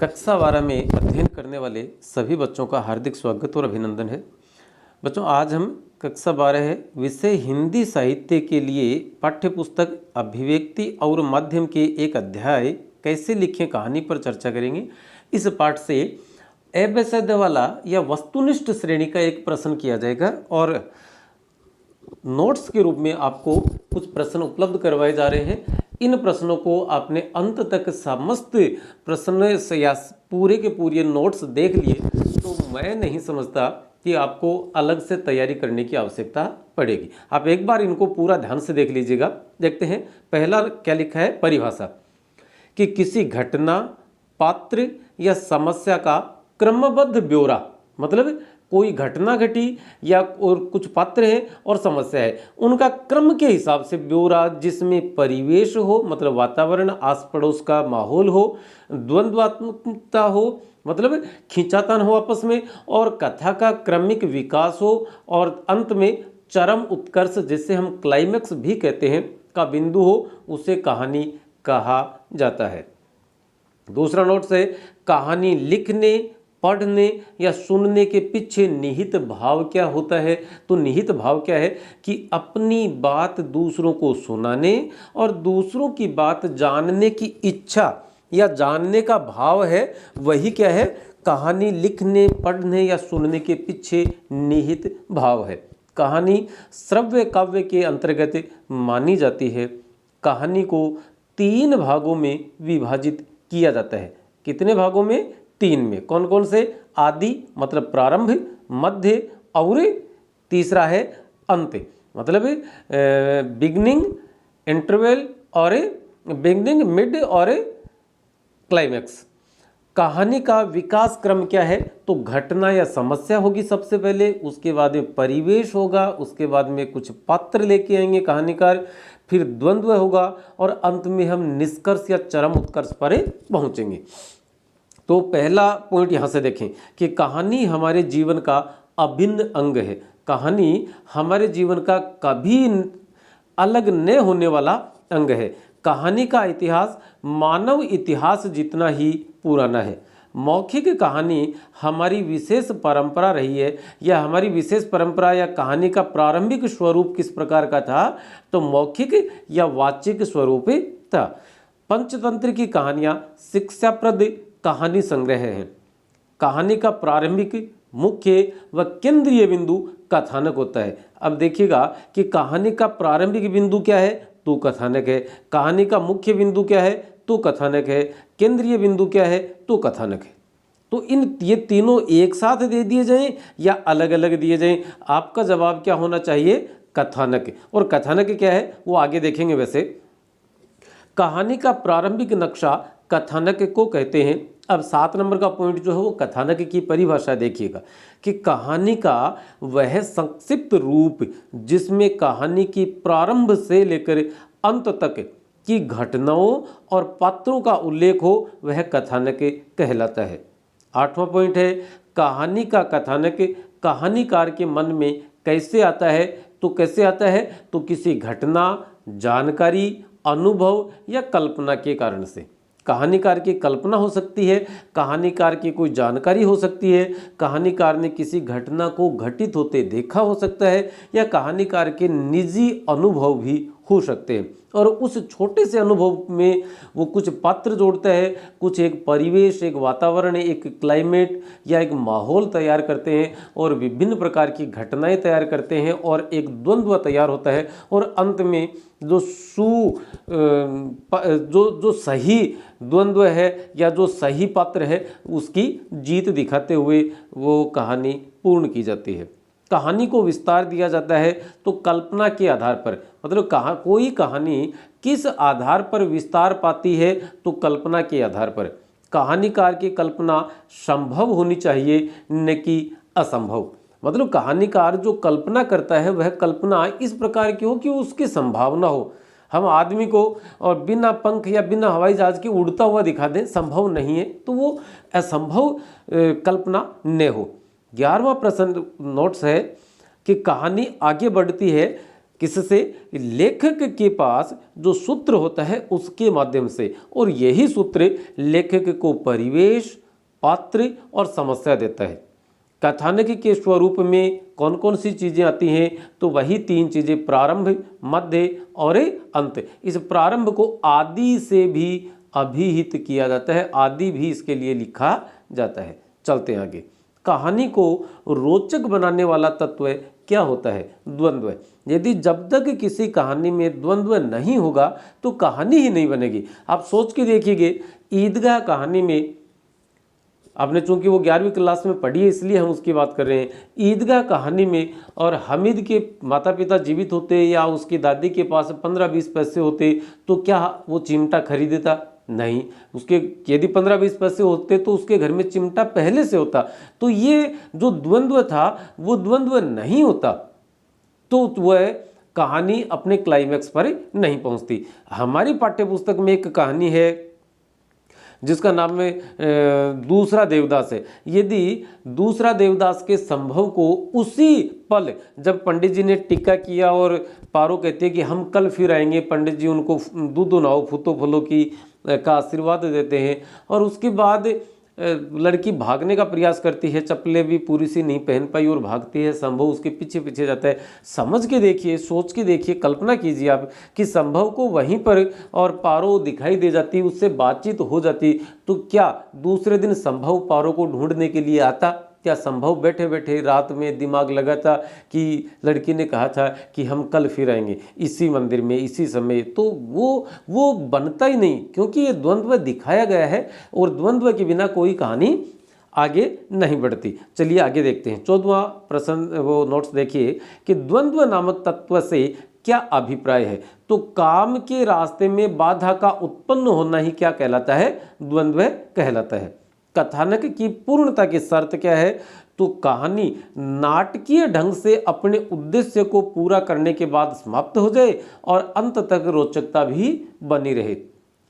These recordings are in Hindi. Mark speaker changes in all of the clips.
Speaker 1: कक्षा 12 में अध्ययन करने वाले सभी बच्चों का हार्दिक स्वागत और अभिनंदन है। बच्चों, आज हम कक्षा 12 है विषय हिंदी साहित्य के लिए पाठ्य पुस्तक अभिव्यक्ति और माध्यम के एक अध्याय कैसे लिखें कहानी पर चर्चा करेंगे। इस पाठ से अवैध वाला या वस्तुनिष्ठ श्रेणी का एक प्रश्न किया जाएगा और नोट्स के रूप में आपको कुछ प्रश्न उपलब्ध करवाए जा रहे हैं। इन प्रश्नों को आपने अंत तक समस्त प्रश्न या पूरे के पूरे नोट्स देख लिए तो मैं नहीं समझता कि आपको अलग से तैयारी करने की आवश्यकता पड़ेगी। आप एक बार इनको पूरा ध्यान से देख लीजिएगा। देखते हैं पहला क्या लिखा है। परिभाषा कि किसी घटना, पात्र या समस्या का क्रमबद्ध ब्यौरा, मतलब कोई घटना घटी या और कुछ पात्र है और समस्या है, उनका क्रम के हिसाब से ब्यौरा जिसमें परिवेश हो, मतलब वातावरण, आस पड़ोस का माहौल हो, द्वंद्वात्मकता हो, मतलब खींचातान हो आपस में, और कथा का क्रमिक विकास हो, और अंत में चरम उत्कर्ष जिसे हम क्लाइमेक्स भी कहते हैं का बिंदु हो, उसे कहानी कहा जाता है। दूसरा नोट्स है कहानी लिखने, पढ़ने या सुनने के पीछे निहित भाव क्या होता है। तो निहित भाव क्या है कि अपनी बात दूसरों को सुनाने और दूसरों की बात जानने की इच्छा या जानने का भाव है, वही क्या है, कहानी लिखने, पढ़ने या सुनने के पीछे निहित भाव है। कहानी श्रव्य काव्य के अंतर्गत मानी जाती है। कहानी को 3 भागों में विभाजित किया जाता है। कितने भागों में? 3 में। कौन कौन से? आदि मतलब प्रारंभ, मध्य और तीसरा है अंत, मतलब बिगनिंग, इंटरवल और बिगनिंग, मिड और क्लाइमैक्स। कहानी का विकास क्रम क्या है? तो घटना या समस्या होगी सबसे पहले, उसके बाद में परिवेश होगा, उसके बाद में कुछ पात्र लेके आएंगे कहानीकार, फिर द्वंद्व होगा और अंत में हम निष्कर्ष या चरम उत्कर्ष पर पहुंचेंगे। तो पहला पॉइंट यहाँ से देखें कि कहानी हमारे जीवन का अभिन्न अंग है। कहानी हमारे जीवन का कभी अलग न होने वाला अंग है। कहानी का इतिहास मानव इतिहास जितना ही पुराना है। मौखिक कहानी हमारी विशेष परंपरा रही है, या हमारी विशेष परंपरा या कहानी का प्रारंभिक स्वरूप किस प्रकार का था? तो मौखिक या वाचिक स्वरूप था। पंचतंत्र की कहानियाँ शिक्षाप्रद कहानी संग्रह है। कहानी का प्रारंभिक, मुख्य व केंद्रीय बिंदु कथानक होता है। अब देखिएगा कि कहानी का प्रारंभिक बिंदु क्या है? तो कथानक है। कहानी का मुख्य बिंदु क्या है? तो कथानक है। केंद्रीय बिंदु क्या है? तो कथानक है। तो ये तीनों एक साथ दे दिए जाएं या अलग अलग दिए जाएं? आपका जवाब क्या होना चाहिए? कथानक। और कथानक क्या है वो आगे देखेंगे। वैसे कहानी का प्रारंभिक नक्शा कथानक को कहते हैं। अब 7 नंबर का पॉइंट जो है वो कथानक की परिभाषा देखिएगा कि कहानी का वह संक्षिप्त रूप जिसमें कहानी की प्रारंभ से लेकर अंत तक की घटनाओं और पात्रों का उल्लेख हो, वह कथानक कहलाता है। 8वां पॉइंट है कहानी का कथानक कहानीकार के मन में कैसे आता है? तो कैसे आता है? तो किसी घटना, जानकारी, अनुभव या कल्पना के कारण से। कहानीकार की कल्पना हो सकती है, कहानीकार की कोई जानकारी हो सकती है, कहानीकार ने किसी घटना को घटित होते देखा हो सकता है, या कहानीकार के निजी अनुभव भी हो सकते हैं। और उस छोटे से अनुभव में वो कुछ पात्र जोड़ता है, कुछ एक परिवेश, एक वातावरण, एक क्लाइमेट या एक माहौल तैयार करते हैं और विभिन्न प्रकार की घटनाएं तैयार करते हैं और एक द्वंद्व तैयार होता है। और अंत में जो सही द्वंद्व है या जो सही पात्र है उसकी जीत दिखाते हुए वो कहानी पूर्ण की जाती है। कहानी को विस्तार दिया जाता है तो कल्पना के आधार पर, मतलब कोई कहानी किस आधार पर विस्तार पाती है? तो कल्पना के आधार पर। कहानीकार की कल्पना संभव होनी चाहिए, न कि असंभव। मतलब कहानीकार जो कल्पना करता है वह कल्पना इस प्रकार की हो कि उसकी संभावना हो। हम आदमी को और बिना पंख या बिना हवाई जहाज के उड़ता हुआ दिखा दें, संभव नहीं है, तो वो असंभव कल्पना न हो। 11वां प्रश्न नोट्स है कि कहानी आगे बढ़ती है किससे? लेखक के पास जो सूत्र होता है उसके माध्यम से, और यही सूत्र लेखक को परिवेश, पात्र और समस्या देता है। कथानक के स्वरूप में कौन कौन सी चीज़ें आती हैं? तो वही 3 चीज़ें, प्रारंभ, मध्य और अंत। इस प्रारंभ को आदि से भी अभिहित किया जाता है, आदि भी इसके लिए लिखा जाता है। चलते हैं आगे। कहानी को रोचक बनाने वाला तत्व क्या होता है? द्वंद्व। यदि जब तक किसी कहानी में द्वंद्व नहीं होगा तो कहानी ही नहीं बनेगी। आप सोच के देखिएगा, ईदगाह कहानी में, आपने चूंकि वो 11वीं क्लास में पढ़ी है इसलिए हम उसकी बात कर रहे हैं। ईदगाह कहानी में और हामिद के माता पिता जीवित होते या उसकी दादी के पास 15-20 पैसे होते तो क्या वो चिमटा खरीदता? नहीं। उसके यदि 15-20 पैसे होते तो उसके घर में चिमटा पहले से होता। तो ये जो द्वंद्व था वो द्वंद्व नहीं होता तो वह कहानी अपने क्लाइमैक्स पर नहीं पहुंचती। हमारी पाठ्यपुस्तक में एक कहानी है जिसका नाम है दूसरा देवदास है। यदि दूसरा देवदास के संभव को उसी पल जब पंडित जी ने टीका किया और पारो कहते हैं कि हम कल फिर आएंगे, पंडित जी उनको दूधो नाव फूतो फलो की का आशीर्वाद देते हैं और उसके बाद लड़की भागने का प्रयास करती है, चप्पलें भी पूरी सी नहीं पहन पाई और भागती है, संभव उसके पीछे पीछे जाता है। समझ के देखिए, सोच के देखिए, कल्पना कीजिए आप कि संभव को वहीं पर और पारो दिखाई दे जाती, उससे बातचीत हो जाती, तो क्या दूसरे दिन संभव पारो को ढूंढने के लिए आता? क्या संभव बैठे बैठे रात में दिमाग लगा था कि लड़की ने कहा था कि हम कल फिर आएंगे इसी मंदिर में इसी समय? तो वो बनता ही नहीं, क्योंकि ये द्वंद्व दिखाया गया है और द्वंद्व के बिना कोई कहानी आगे नहीं बढ़ती। चलिए आगे देखते हैं। 14वां प्रश्न, वो नोट्स देखिए कि द्वंद्व नामक तत्व से क्या अभिप्राय है? तो काम के रास्ते में बाधा का उत्पन्न होना ही क्या कहलाता है? द्वंद्व कहलाता है। कथानक की पूर्णता की शर्त क्या है? तो कहानी नाटकीय ढंग से अपने उद्देश्य को पूरा करने के बाद समाप्त हो जाए और अंत तक रोचकता भी बनी रहे।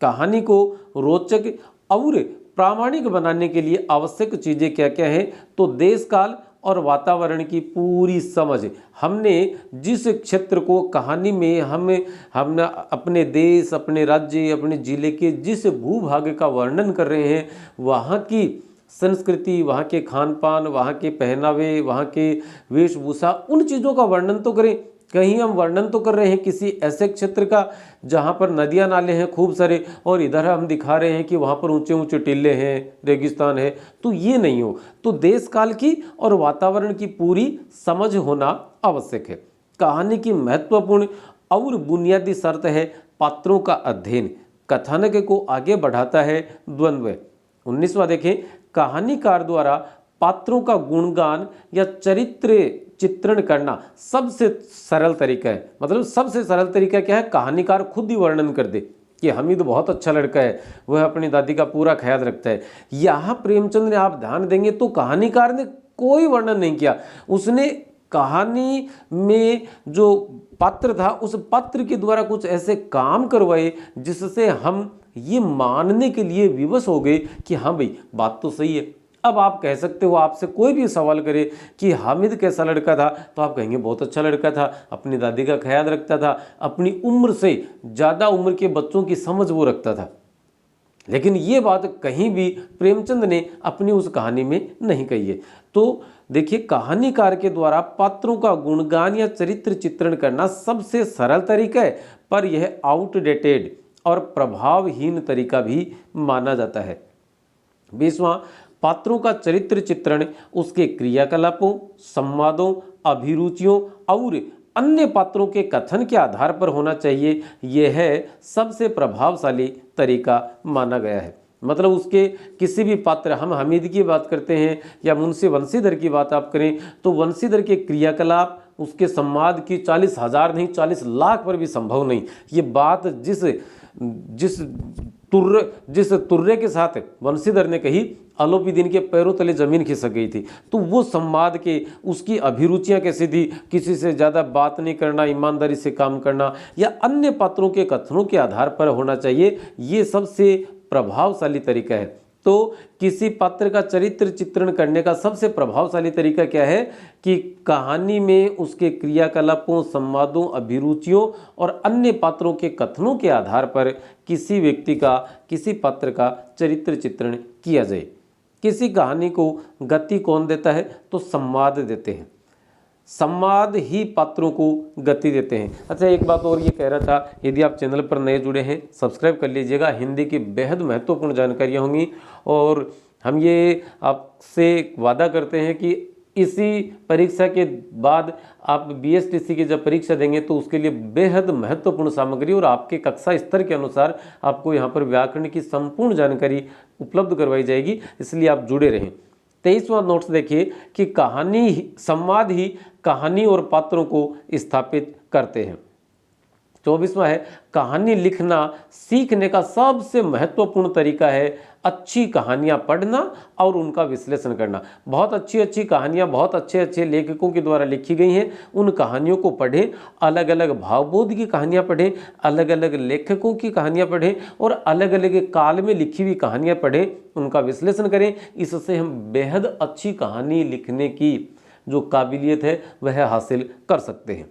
Speaker 1: कहानी को रोचक और प्रामाणिक बनाने के लिए आवश्यक चीजें क्या क्या हैं? तो देश काल और वातावरण की पूरी समझ। हमने जिस क्षेत्र को कहानी में हमने अपने देश, अपने राज्य, अपने जिले के जिस भूभाग का वर्णन कर रहे हैं, वहाँ की संस्कृति, वहाँ के खान पान, वहाँ के पहनावे, वहाँ के वेशभूषा, उन चीज़ों का वर्णन तो करें। कहीं हम वर्णन तो कर रहे हैं किसी ऐसे क्षेत्र का जहाँ पर नदियाँ नाले हैं खूब सारे और इधर हम दिखा रहे हैं कि वहाँ पर ऊंचे ऊंचे टीले हैं, रेगिस्तान है, तो ये नहीं हो। तो देश काल की और वातावरण की पूरी समझ होना आवश्यक है। कहानी की महत्वपूर्ण और बुनियादी शर्त है पात्रों का अध्ययन। कथानक को आगे बढ़ाता है द्वंद्व। 19वां देखें, कहानीकार द्वारा पात्रों का गुणगान या चरित्र चित्रण करना सबसे सरल तरीका है। मतलब सबसे सरल तरीका क्या है? कहानीकार खुद ही वर्णन कर दे कि हामिद बहुत अच्छा लड़का है, वह अपनी दादी का पूरा ख्याल रखता है। यहाँ प्रेमचंद ने, आप ध्यान देंगे तो कहानीकार ने कोई वर्णन नहीं किया। उसने कहानी में जो पात्र था उस पात्र के द्वारा कुछ ऐसे काम करवाए जिससे हम ये मानने के लिए विवश हो गए कि हाँ भाई बात तो सही है। अब आप कह सकते हो, आपसे कोई भी सवाल करे कि हामिद कैसा लड़का था, तो आप कहेंगे बहुत अच्छा लड़का था, अपनी दादी का ख्याल रखता था, अपनी उम्र से ज़्यादा उम्र के बच्चों की समझ वो रखता था। लेकिन ये बात कहीं भी प्रेमचंद ने अपनी उस कहानी में नहीं कही है। तो देखिए, कहानीकार के द्वारा पात्रों का गुणगान या चरित्र चित्रण करना सबसे सरल तरीका है, पर यह आउटडेटेड और प्रभावहीन तरीका भी माना जाता है। 20वां, पात्रों का चरित्र चित्रण उसके क्रियाकलापों, संवादों, अभिरुचियों और अन्य पात्रों के कथन के आधार पर होना चाहिए। यह है सबसे प्रभावशाली तरीका माना गया है। मतलब उसके किसी भी पात्र, हम हामिद की बात करते हैं या मुंशी वंशीधर की बात आप करें तो वंशीधर के क्रियाकलाप, उसके संवाद की 40,000 नहीं 40 लाख पर भी संभव नहीं। ये बात जिस तुर्रे के साथ वंशीधर ने कही, अलोपीदीन के पैरों तले जमीन खिसक गई थी। तो वो संवाद के, उसकी अभिरुचियां कैसी थी, किसी से ज़्यादा बात नहीं करना, ईमानदारी से काम करना, या अन्य पात्रों के कथनों के आधार पर होना चाहिए। ये सबसे प्रभावशाली तरीका है। तो किसी पात्र का चरित्र चित्रण करने का सबसे प्रभावशाली तरीका क्या है कि कहानी में उसके क्रियाकलापों, संवादों, अभिरुचियों और अन्य पात्रों के कथनों के आधार पर किसी व्यक्ति का, किसी पात्र का चरित्र चित्रण किया जाए। किसी कहानी को गति कौन देता है? तो संवाद देते हैं। संवाद ही पात्रों को गति देते हैं। अच्छा, एक बात और ये कह रहा था, यदि आप चैनल पर नए जुड़े हैं सब्सक्राइब कर लीजिएगा। हिंदी की बेहद महत्वपूर्ण जानकारियाँ होंगी और हम ये आपसे वादा करते हैं कि इसी परीक्षा के बाद आप BSTC की जब परीक्षा देंगे तो उसके लिए बेहद महत्वपूर्ण सामग्री और आपके कक्षा स्तर के अनुसार आपको यहाँ पर व्याकरण की संपूर्ण जानकारी उपलब्ध करवाई जाएगी, इसलिए आप जुड़े रहें। 23वां नोट्स देखिए कि संवाद ही कहानी और पात्रों को स्थापित करते हैं। 24वां है कहानी लिखना सीखने का सबसे महत्वपूर्ण तरीका है अच्छी कहानियां पढ़ना और उनका विश्लेषण करना। बहुत अच्छी कहानियां बहुत अच्छे लेखकों के द्वारा लिखी गई हैं, उन कहानियों को पढ़ें, अलग अलग भावबोध की कहानियां पढ़ें, अलग अलग लेखकों की कहानियां पढ़ें और अलग अलग काल में लिखी हुई कहानियां पढ़ें, उनका विश्लेषण करें। इससे हम बेहद अच्छी कहानी लिखने की जो काबिलियत है वह हासिल कर सकते हैं।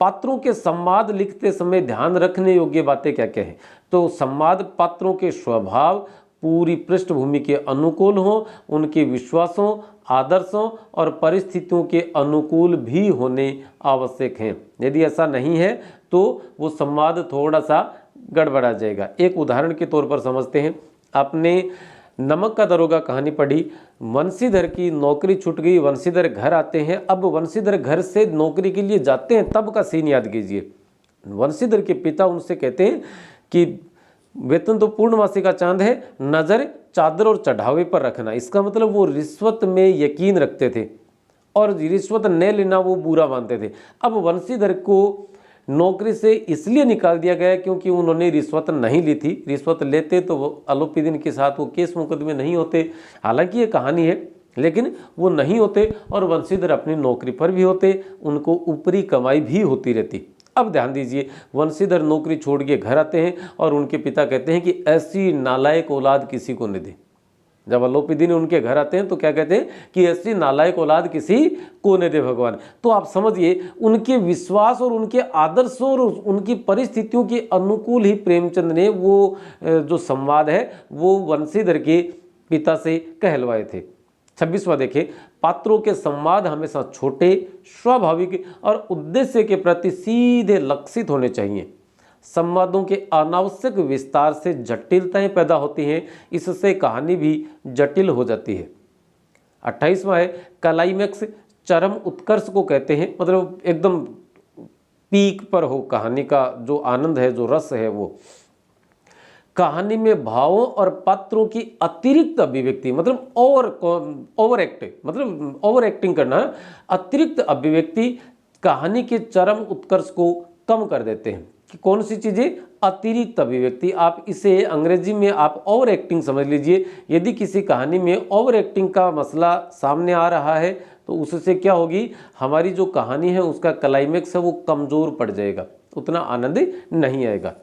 Speaker 1: पात्रों के संवाद लिखते समय ध्यान रखने योग्य बातें क्या क्या हैं? तो संवाद पात्रों के स्वभाव, पूरी पृष्ठभूमि के अनुकूल हों, उनके विश्वासों, आदर्शों और परिस्थितियों के अनुकूल भी होने आवश्यक हैं। यदि ऐसा नहीं है तो वो संवाद थोड़ा सा गड़बड़ा जाएगा। एक उदाहरण के तौर पर समझते हैं। आपने नमक का दरोगा कहानी पढ़ी। वंशीधर की नौकरी छूट गई, वंशीधर घर आते हैं। अब वंशीधर घर से नौकरी के लिए जाते हैं, तब का सीन याद कीजिए। वंशीधर के पिता उनसे कहते हैं कि वेतन तो पूर्णमासी का चांद है, नज़र चादर और चढ़ावे पर रखना। इसका मतलब वो रिश्वत में यकीन रखते थे और रिश्वत न लेना वो बुरा मानते थे। अब वंशीधर को नौकरी से इसलिए निकाल दिया गया क्योंकि उन्होंने रिश्वत नहीं ली थी। रिश्वत लेते तो वो अलोपीदीन के साथ वो केस मुकदमे नहीं होते। हालांकि ये कहानी है, लेकिन वो नहीं होते और वंशीधर अपनी नौकरी पर भी होते, उनको ऊपरी कमाई भी होती रहती। अब ध्यान दीजिए, वंशीधर नौकरी छोड़ के घर आते हैं और उनके पिता कहते हैं कि ऐसी नालायक औलाद किसी को न दे। जब अलोपीदीन उनके घर आते हैं तो क्या कहते हैं कि ऐसी नालायक औलाद किसी को न दे भगवान। तो आप समझिए, उनके विश्वास और उनके आदर्शों और उनकी परिस्थितियों के अनुकूल ही प्रेमचंद ने वो जो संवाद है वो वंशीधर के पिता से कहलवाए थे। 26वां देखें, पात्रों के संवाद हमेशा छोटे, स्वाभाविक और उद्देश्य के प्रति सीधे लक्षित होने चाहिए। संवादों के अनावश्यक विस्तार से जटिलताएं पैदा होती हैं, इससे कहानी भी जटिल हो जाती है। 28वां है क्लाइमैक्स, चरम उत्कर्ष को कहते हैं, मतलब एकदम पीक पर हो कहानी का जो आनंद है, जो रस है, वो कहानी में भावों और पात्रों की अतिरिक्त अभिव्यक्ति, मतलब ओवर एक्टिंग करना, अतिरिक्त अभिव्यक्ति कहानी के चरम उत्कर्ष को कम कर देते हैं। कि कौन सी चीजें? अतिरिक्त अभिव्यक्ति। आप इसे अंग्रेजी में आप ओवर एक्टिंग समझ लीजिए। यदि किसी कहानी में ओवर एक्टिंग का मसला सामने आ रहा है तो उससे क्या होगी, हमारी जो कहानी है उसका क्लाइमेक्स है वो कमजोर पड़ जाएगा, उतना आनंद नहीं आएगा।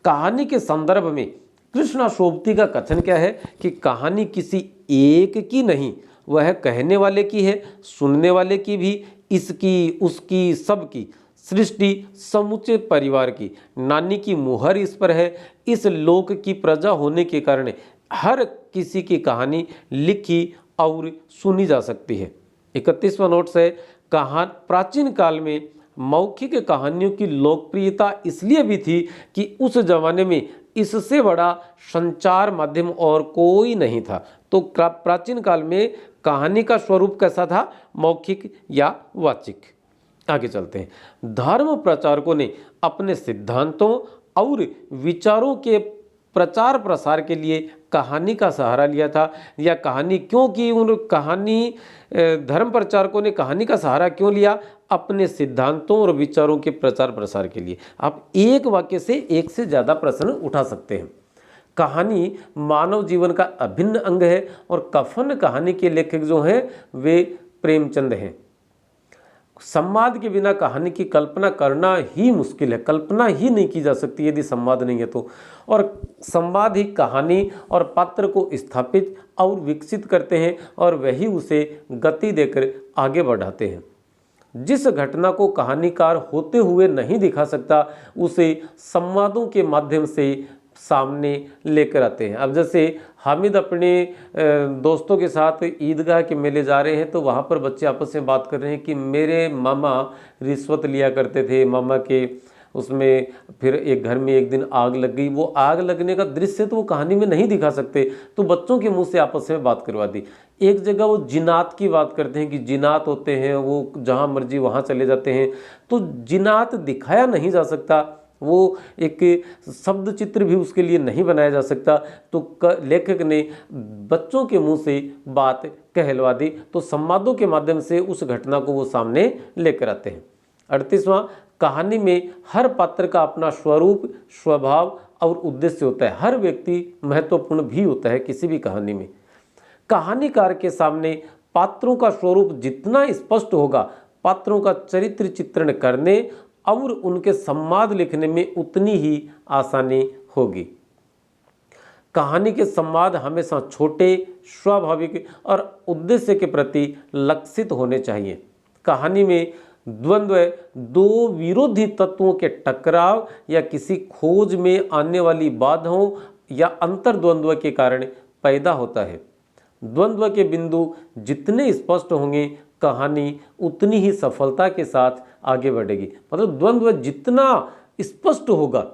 Speaker 1: कहानी के संदर्भ में कृष्णा शोभती का कथन क्या है कि कहानी किसी एक की नहीं, वह कहने वाले की है, सुनने वाले की भी, इसकी, उसकी, सबकी, सृष्टि समूचे परिवार की। नानी की मुहर इस पर है। इस लोक की प्रजा होने के कारण हर किसी की कहानी लिखी और सुनी जा सकती है। 31वां नोट्स है, प्राचीन काल में मौखिक कहानियों की लोकप्रियता इसलिए भी थी कि उस जमाने में इससे बड़ा संचार माध्यम और कोई नहीं था। तो प्राचीन काल में कहानी का स्वरूप कैसा था? मौखिक या वाचिक। आगे चलते हैं। धर्म प्रचारकों ने अपने सिद्धांतों और विचारों के प्रचार प्रसार के लिए कहानी का सहारा लिया था। या कहानी क्यों की? धर्म प्रचारकों ने कहानी का सहारा क्यों लिया? अपने सिद्धांतों और विचारों के प्रचार प्रसार के लिए। आप एक वाक्य से एक से ज़्यादा प्रश्न उठा सकते हैं। कहानी मानव जीवन का अभिन्न अंग है और कफन कहानी के लेखक जो हैं वे प्रेमचंद हैं। संवाद के बिना कहानी की कल्पना करना ही मुश्किल है, कल्पना ही नहीं की जा सकती यदि संवाद नहीं है तो। और संवाद ही कहानी और पात्र को स्थापित और विकसित करते हैं और वही उसे गति देकर आगे बढ़ाते हैं। जिस घटना को कहानीकार होते हुए नहीं दिखा सकता उसे संवादों के माध्यम से सामने लेकर आते हैं। अब जैसे हामिद अपने दोस्तों के साथ ईदगाह के मेले जा रहे हैं तो वहाँ पर बच्चे आपस में बात कर रहे हैं कि मेरे मामा रिश्वत लिया करते थे, मामा के उसमें फिर एक घर में एक दिन आग लग गई। वो आग लगने का दृश्य तो वो कहानी में नहीं दिखा सकते, तो बच्चों के मुंह से आपस में बात करवा दी। एक जगह वो जिनात की बात करते हैं कि जिनात होते हैं, वो जहाँ मर्जी वहाँ चले जाते हैं, तो जिनात दिखाया नहीं जा सकता, वो एक शब्द चित्र भी उसके लिए नहीं बनाया जा सकता, तो लेखक ने बच्चों के मुंह से बात कहलवा दी। तो संवादों के माध्यम से उस घटना को वो सामने लेकर आते हैं। 38वां, कहानी में हर पात्र का अपना स्वरूप, स्वभाव और उद्देश्य होता है। हर व्यक्ति महत्वपूर्ण भी होता है किसी भी कहानी में। कहानीकार के सामने पात्रों का स्वरूप जितना स्पष्ट होगा, पात्रों का चरित्र चित्रण करने और उनके संवाद लिखने में उतनी ही आसानी होगी। कहानी के संवाद हमेशा छोटे, स्वाभाविक और उद्देश्य के प्रति लक्षित होने चाहिए। कहानी में द्वंद्व दो विरोधी तत्वों के टकराव या किसी खोज में आने वाली बाधाओं या अंतर्द्वंद्व के कारण पैदा होता है। द्वंद्व के बिंदु जितने स्पष्ट होंगे, कहानी उतनी ही सफलता के साथ आगे बढ़ेगी। मतलब द्वंद्व जितना स्पष्ट होगा,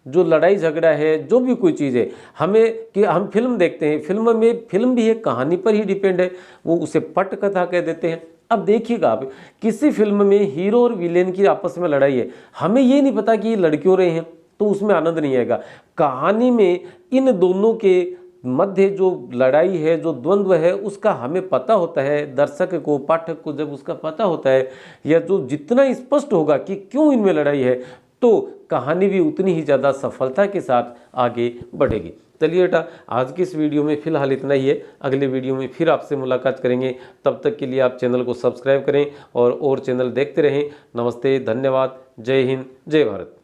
Speaker 1: जो लड़ाई झगड़ा है, जो भी कोई चीज़ है, हम फिल्म देखते हैं, फिल्म भी एक कहानी पर ही डिपेंड है, वो उसे पटकथा कह देते हैं। अब देखिएगा आप, किसी फिल्म में हीरो और विलेन की आपस में लड़ाई है, हमें ये नहीं पता कि ये लड़ क्यों रहे हैं, तो उसमें आनंद नहीं आएगा। कहानी में इन दोनों के मध्य जो लड़ाई है, जो द्वंद्व है, उसका हमें पता होता है, दर्शक को, पाठक को जब उसका पता होता है, या जो जितना स्पष्ट होगा कि क्यों इनमें लड़ाई है, तो कहानी भी उतनी ही ज़्यादा सफलता के साथ आगे बढ़ेगी। चलिए बेटा, आज की इस वीडियो में फिलहाल इतना ही है। अगले वीडियो में फिर आपसे मुलाकात करेंगे। तब तक के लिए आप चैनल को सब्सक्राइब करें और चैनल देखते रहें। नमस्ते, धन्यवाद, जय हिंद, जय भारत।